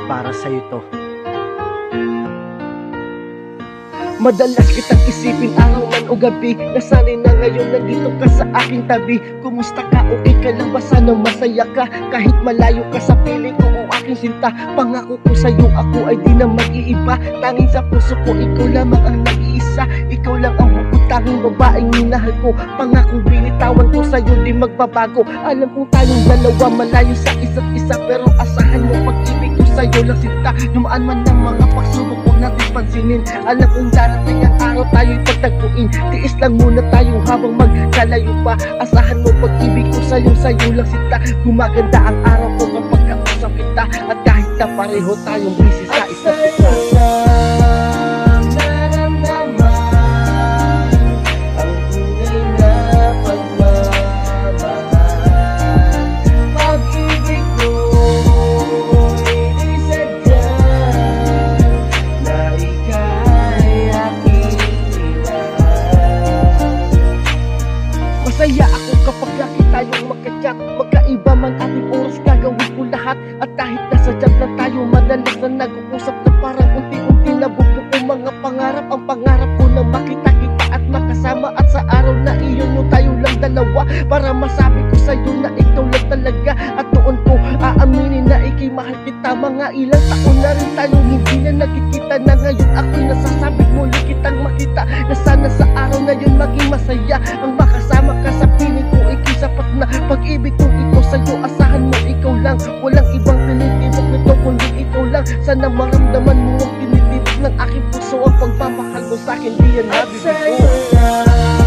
Para sa'yo to. Madalas kitang isipin araw man o gabi. Nasanay na ngayon nandito ka sa aking tabi. Kumusta ka? Okay ka lang ba? Sana masaya ka. Kahit malayo ka sa piling ko o aking sinta. Pangako ko sa'yo ako ay di na mag-iiba. Tanging sa puso ko ikaw lamang ang nag-iisa. Ikaw lang ang bukod tanging babaeng minahal ko. Pangakong binitawan ko sa'yo di magbabago. Alam kong tayong dalawa malayo sa isa't isa. Pero asahan mo pag-ibig ko sa'yo lang sinta. Dumaan man ng mga pagsubok huwag natin pansinin. Alam kong darating ang araw tayo'y pagtagpuin. Tiis lang muna tayo habang magkalayo pa. Asahan mo pag-ibig ko sa'yo lang sinta. Gumaganda ang araw ko kapag kausap kita. At kahit na pareho tayong busy sa isa't isa. Masaya ako kapag laki tayong magka-chat. Magkaiba man ating oras gagawin ko lahat. At kahit nasa chat na tayo madalas na nag-uusap na parang unti-unti nabubuo mga pangarap. Ang pangarap ko na makita kita at makasama. At sa araw na iyon yung tayo lang dalawa. Para masabi ko sa'yo na ikaw lang talaga. At noon ko aaminin na ikay mahal kita. Mga ilang taon na rin tayong hindi na nagkikita. Na ngayon ako'y nasasabi muli kitang makita. Na sana sa araw na yun maging masaya. Ang makasama ka sa piling ko ikay sapat na. Pag-ibig kong ito sa'yo asahan mo ikaw lang. Walang ibang tinitibok nito kundi ikaw lang. Sana maramdaman mo ang tinitibok ng aking puso. Ang pagmamahal mo sa'kin di yan nabibig ko.